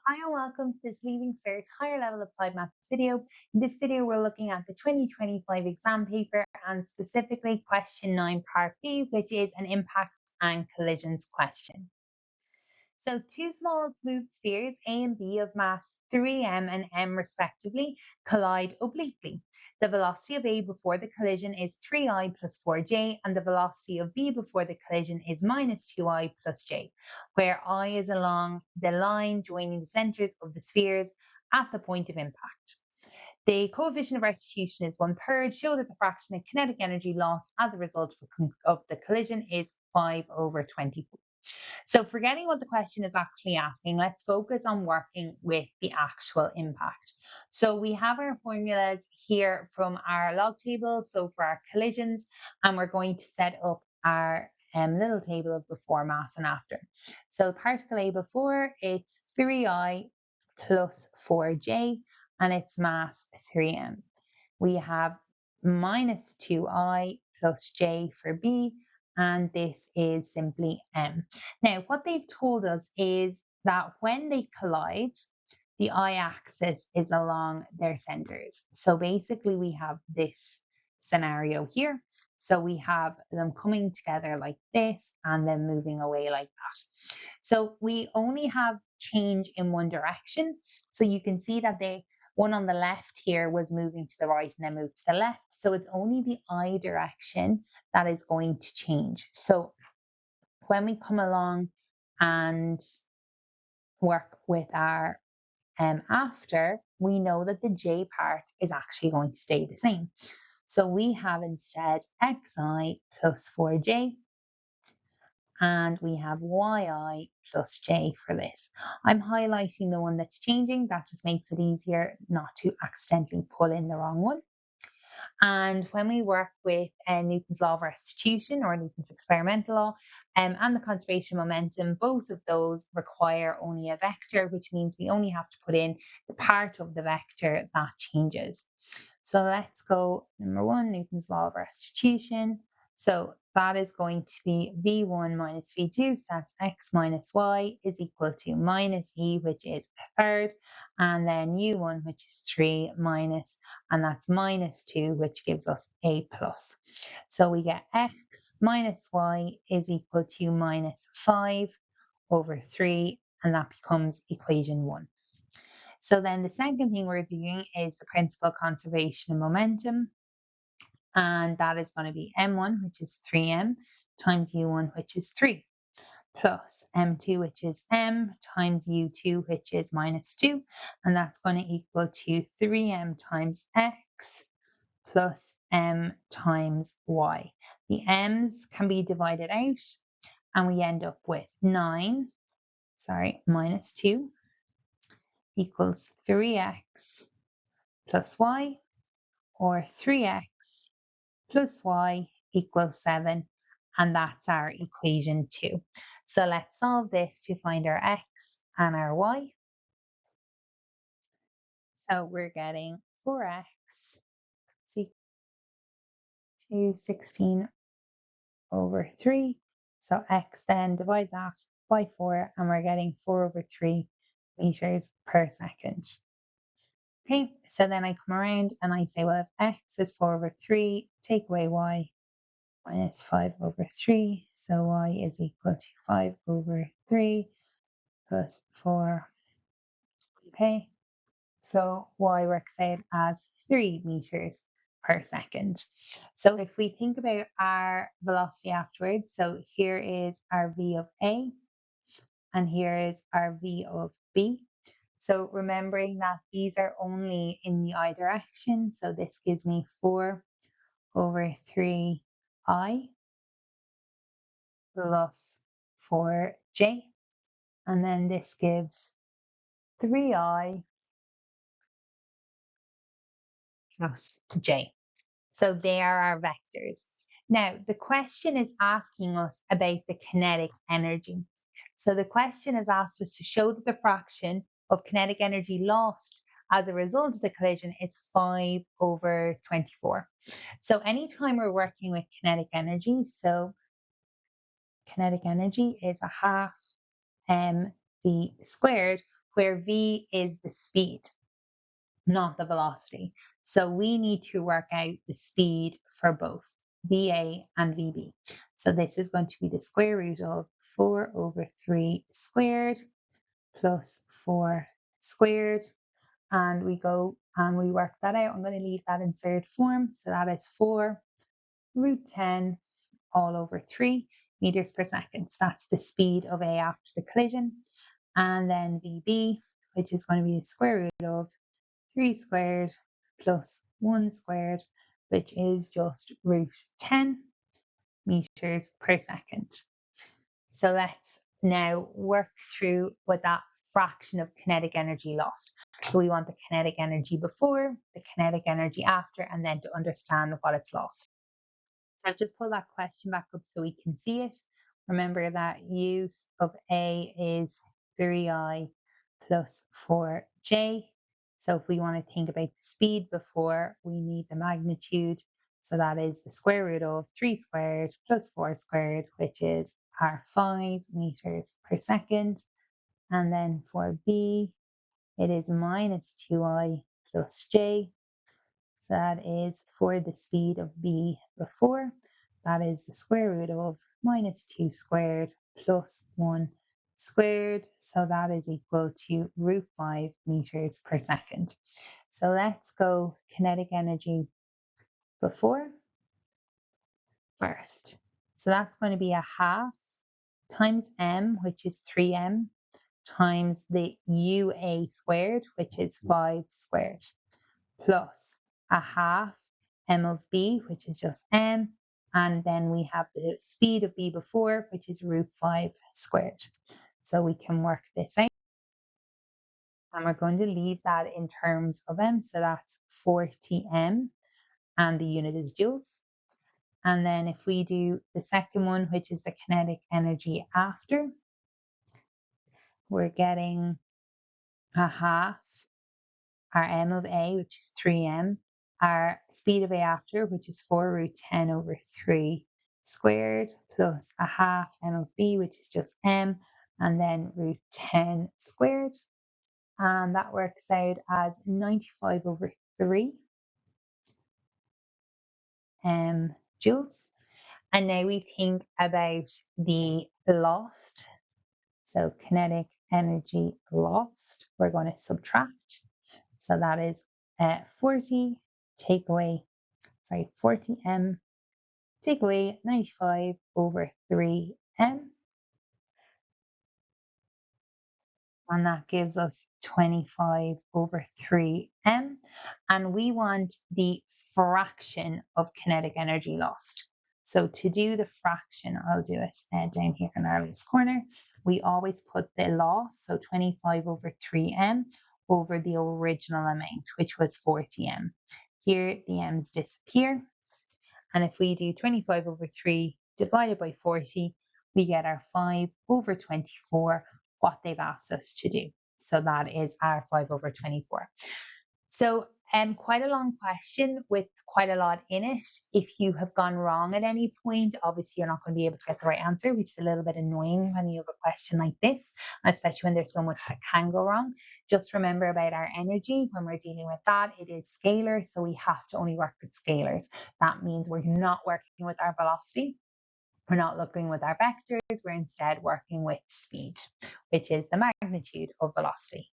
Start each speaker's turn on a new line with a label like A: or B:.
A: Hi and welcome to this Leaving Cert Higher Level Applied Maths video. In this video, we're looking at the 2025 exam paper and specifically question 9 part B, which is an impacts and collisions question. So two small smooth spheres, A and B of mass 3m and m respectively, collide obliquely. The velocity of A before the collision is 3i plus 4j, and the velocity of B before the collision is minus 2i plus j, where I is along the line joining the centers of the spheres at the point of impact. The coefficient of restitution is 1/3. Show that the fraction of kinetic energy lost as a result of the collision is 5/24. So forgetting what the question is actually asking, let's focus on working with the actual impact. So we have our formulas here from our log table, so for our collisions, and we're going to set up our little table of before, mass, and after. So particle A before, it's 3i plus 4j, and its mass 3m. We have minus 2i plus j for B, and this is simply m. Now, what they've told us is that when they collide, the y-axis is along their centers. So basically, we have this scenario here. So we have them coming together like this and then moving away like that. So we only have change in one direction. So you can see that the one on the left here was moving to the right and then moved to the left. So it's only the I direction that is going to change. So when we come along and work with our after, we know that the j part is actually going to stay the same. So we have instead xi plus 4j, and we have yi plus j for this. I'm highlighting the one that's changing. That just makes it easier not to accidentally pull in the wrong one. And when we work with Newton's law of restitution or Newton's experimental law and the conservation momentum, both of those require only a vector, which means we only have to put in the part of the vector that changes. So let's go number 1, Newton's law of restitution. So that is going to be v1 minus v2, so that's x minus y is equal to minus e, which is 1/3, and then u1, which is 3 minus, and that's minus 2, which gives us a plus. So we get x minus y is equal to minus 5/3, and that becomes equation 1. So then the second thing we're doing is the principle of conservation of momentum. And that is going to be m1, which is 3m, times u1, which is 3, plus m2, which is m, times u2, which is minus 2. And that's going to equal to 3m times x plus m times y. The m's can be divided out, and we end up with minus 2 equals 3x plus y, or 3x plus y equals 7, and that's our equation 2. So let's solve this to find our x and our y. So we're getting 4x equals to 16/3. So x, then divide that by 4, and we're getting 4/3 meters per second. Okay, so then I come around and I say, well, if x is 4/3, take away y, minus 5/3. So y is equal to 5/3 plus 4. Okay, so y works out as 3 meters per second. So if we think about our velocity afterwards, so here is our v of A, and here is our v of B. So remembering that these are only in the I direction, so this gives me 4/3i plus 4j, and then this gives 3i plus j. So they are our vectors. Now, the question is asking us about the kinetic energy. So the question has asked us to show that the fraction of kinetic energy lost as a result of the collision is 5/24. So anytime we're working with kinetic energy, so kinetic energy is a half mv squared, where v is the speed, not the velocity. So we need to work out the speed for both VA and VB. So this is going to be the square root of 4 over 3 squared plus 4 squared. And we go and we work that out. I'm going to leave that in third form. So that is 4 root 10 all over 3 meters per second. So that's the speed of A after the collision. And then VB, which is going to be the square root of 3 squared plus 1 squared, which is just root 10 meters per second. So let's now work through with that fraction of kinetic energy lost. So we want the kinetic energy before, the kinetic energy after, and then to understand what it's lost. So I've just pulled that question back up so we can see it. Remember that use of A is 3I plus 4J. So if we want to think about the speed before, we need the magnitude. So that is the square root of 3 squared plus 4 squared, which is our 5 meters per second. And then for B, it is minus 2I plus J. So that is for the speed of B before. That is the square root of minus 2 squared plus 1 squared. So that is equal to root 5 meters per second. So let's go kinetic energy before first. So that's going to be a half times m, which is 3m, times the UA squared, which is 5 squared, plus a half m of b, which is just m, and then we have the speed of b before, which is root 5 squared. So we can work this out. And we're going to leave that in terms of m, so that's 40m, and the unit is joules. And then if we do the second one, which is the kinetic energy after, we're getting a half our m of A, which is 3m, our speed of A after, which is 4 root 10 over 3 squared, plus a half m of B, which is just m, and then root 10 squared. And that works out as 95 over 3 joules. And now we think about the lost. So kinetic energy lost, we're going to subtract. So that is 40 take away, 40m take away 95 over 3m. And that gives us 25 over 3m. And we want the fraction of kinetic energy lost. So to do the fraction, I'll do it down here in our left corner. We always put the loss, so 25 over 3m, over the original amount, which was 40m. Here, the m's disappear. And if we do 25 over 3 divided by 40, we get our 5 over 24, what they've asked us to do. So that is our 5 over 24. So quite a long question with quite a lot in it. If you have gone wrong at any point, obviously you're not going to be able to get the right answer, which is a little bit annoying when you have a question like this, especially when there's so much that can go wrong. Just remember about our energy. When we're dealing with that, it is scalar, so we have to only work with scalars. That means we're not working with our velocity. We're not looking with our vectors. We're instead working with speed, which is the magnitude of velocity.